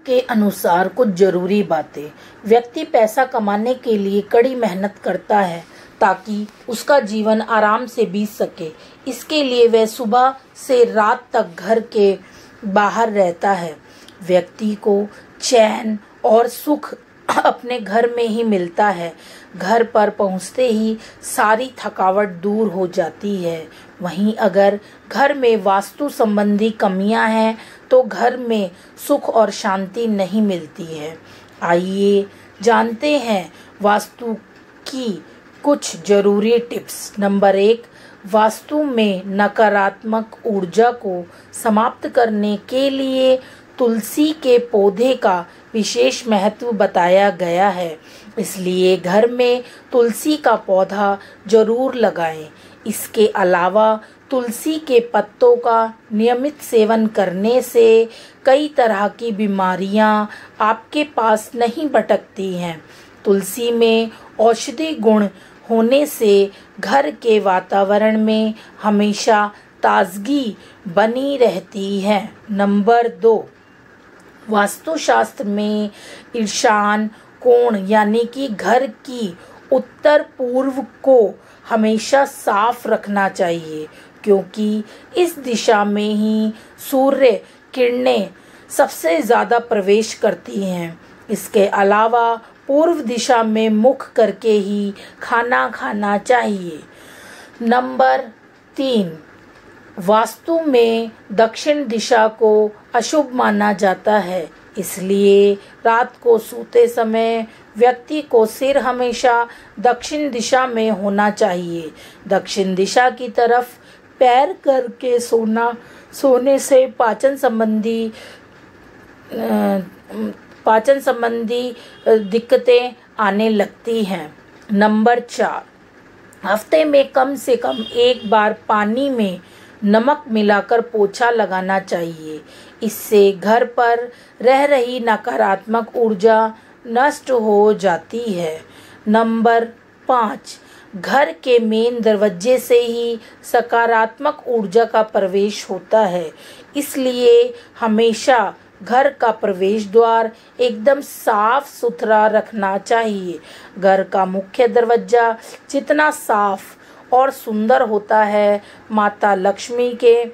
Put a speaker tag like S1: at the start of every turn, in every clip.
S1: के अनुसार कुछ जरूरी बातें। व्यक्ति पैसा कमाने के लिए कड़ी मेहनत करता है ताकि उसका जीवन आराम से बीत सके। इसके लिए वह सुबह से रात तक घर के बाहर रहता है। व्यक्ति को चैन और सुख अपने घर में ही मिलता है। घर पर पहुंचते ही सारी थकावट दूर हो जाती है। वहीं अगर घर में वास्तु संबंधी कमियां हैं तो घर में सुख और शांति नहीं मिलती है। आइए जानते हैं वास्तु की कुछ जरूरी टिप्स। नंबर 1, वास्तु में नकारात्मक ऊर्जा को समाप्त करने के लिए तुलसी के पौधे का विशेष महत्व बताया गया है। इसलिए घर में तुलसी का पौधा जरूर लगाएं। इसके अलावा तुलसी के पत्तों का नियमित सेवन करने से कई तरह की बीमारियां आपके पास नहीं भटकती हैं। तुलसी में औषधि गुण होने से घर के वातावरण में हमेशा ताजगी बनी रहती है। नंबर 2, वास्तुशास्त्र में ईशान कोण यानी कि घर की उत्तर पूर्व को हमेशा साफ रखना चाहिए, क्योंकि इस दिशा में ही सूर्य किरणें सबसे ज़्यादा प्रवेश करती हैं। इसके अलावा पूर्व दिशा में मुख करके ही खाना खाना चाहिए। नंबर 3, वास्तु में दक्षिण दिशा को अशुभ माना जाता है। इसलिए रात को सोते समय व्यक्ति को सिर हमेशा दक्षिण दिशा में होना चाहिए। दक्षिण दिशा की तरफ पैर करके सोने से पाचन संबंधी दिक्कतें आने लगती हैं। नंबर 4, हफ्ते में कम से कम एक बार पानी में नमक मिलाकर पोछा लगाना चाहिए। इससे घर पर रह रही नकारात्मक ऊर्जा नष्ट हो जाती है। नंबर 5, घर के मेन दरवाजे से ही सकारात्मक ऊर्जा का प्रवेश होता है। इसलिए हमेशा घर का प्रवेश द्वार एकदम साफ सुथरा रखना चाहिए। घर का मुख्य दरवाजा जितना साफ और सुंदर होता है, माता लक्ष्मी के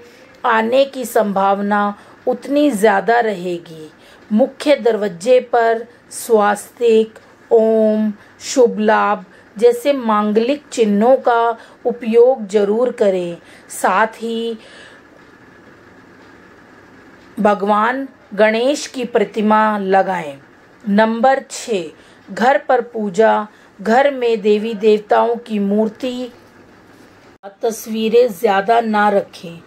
S1: आने की संभावना उतनी ज़्यादा रहेगी। मुख्य दरवाजे पर स्वास्तिक, ओम, शुभ लाभ जैसे मांगलिक चिन्हों का उपयोग जरूर करें। साथ ही भगवान गणेश की प्रतिमा लगाएं। नंबर 6, घर पर पूजा। घर में देवी देवताओं की मूर्ति तस्वीरें ज़्यादा ना रखें।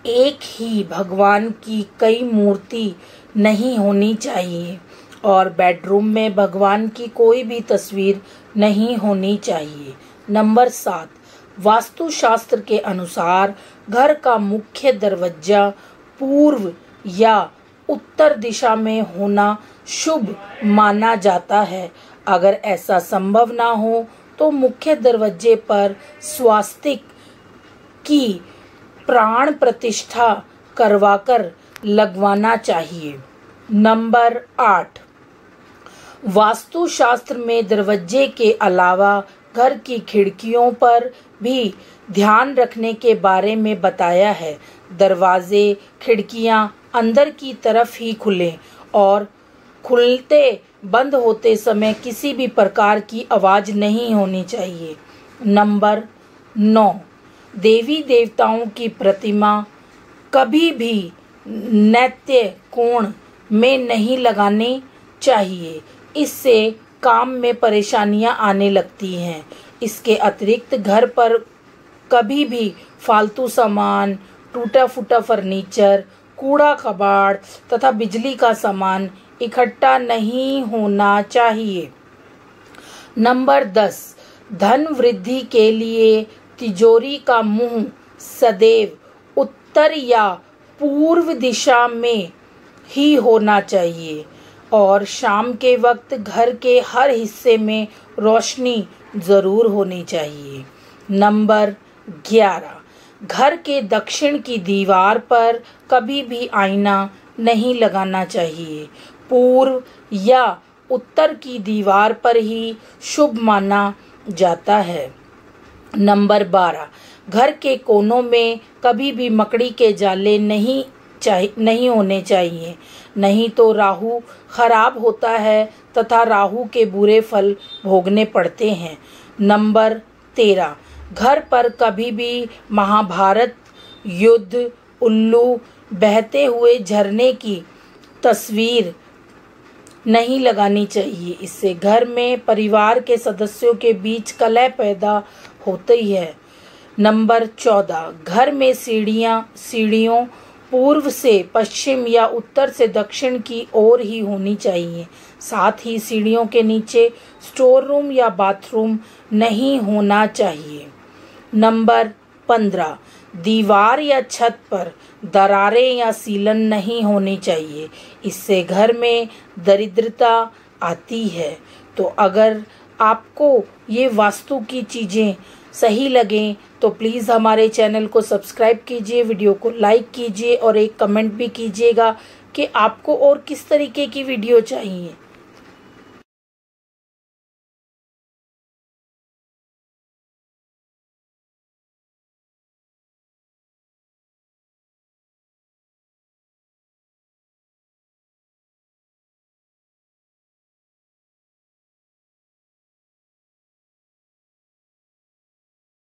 S1: एक ही भगवान की कई मूर्ति नहीं होनी चाहिए और बेडरूम में भगवान की कोई भी तस्वीर नहीं होनी चाहिए। नंबर 7, वास्तुशास्त्र के अनुसार घर का मुख्य दरवाजा पूर्व या उत्तर दिशा में होना शुभ माना जाता है। अगर ऐसा संभव ना हो तो मुख्य दरवाजे पर स्वास्तिक की प्राण प्रतिष्ठा करवाकर लगवाना चाहिए। नंबर 8, वास्तुशास्त्र में दरवाजे के अलावा घर की खिड़कियों पर भी ध्यान रखने के बारे में बताया है। दरवाजे खिड़कियां अंदर की तरफ ही खुलें और खुलते बंद होते समय किसी भी प्रकार की आवाज़ नहीं होनी चाहिए। नंबर 9, देवी देवताओं की प्रतिमा कभी भी नैत्य कोण में नहीं लगानी चाहिए। इससे काम में परेशानियां आने लगती हैं। इसके अतिरिक्त घर पर कभी भी फालतू सामान, टूटा फूटा फर्नीचर, कूड़ा कबाड़ तथा बिजली का सामान इकट्ठा नहीं होना चाहिए। नंबर 10, धन वृद्धि के लिए तिजोरी का मुंह सदैव उत्तर या पूर्व दिशा में ही होना चाहिए और शाम के वक्त घर के हर हिस्से में रोशनी जरूर होनी चाहिए। नंबर 11, घर के दक्षिण की दीवार पर कभी भी आईना नहीं लगाना चाहिए। पूर्व या उत्तर की दीवार पर ही शुभ माना जाता है। नंबर 12, घर के कोनों में कभी भी मकड़ी के जाले नहीं होने चाहिए, नहीं तो राहु खराब होता है तथा राहु के बुरे फल भोगने पड़ते हैं। नंबर 13, घर पर कभी भी महाभारत युद्ध, उल्लू, बहते हुए झरने की तस्वीर नहीं लगानी चाहिए। इससे घर में परिवार के सदस्यों के बीच कलह पैदा होती है। नंबर 14, घर में सीढ़ियों पूर्व से पश्चिम या उत्तर से दक्षिण की ओर ही होनी चाहिए। साथ ही सीढ़ियों के नीचे स्टोर रूम या बाथरूम नहीं होना चाहिए। नंबर 15, दीवार या छत पर दरारें या सीलन नहीं होनी चाहिए, इससे घर में दरिद्रता आती है। तो अगर आपको ये वास्तु की चीज़ें सही लगें तो प्लीज़ हमारे चैनल को सब्सक्राइब कीजिए, वीडियो को लाइक कीजिए और एक कमेंट भी कीजिएगा कि आपको और किस तरीके की वीडियो चाहिए।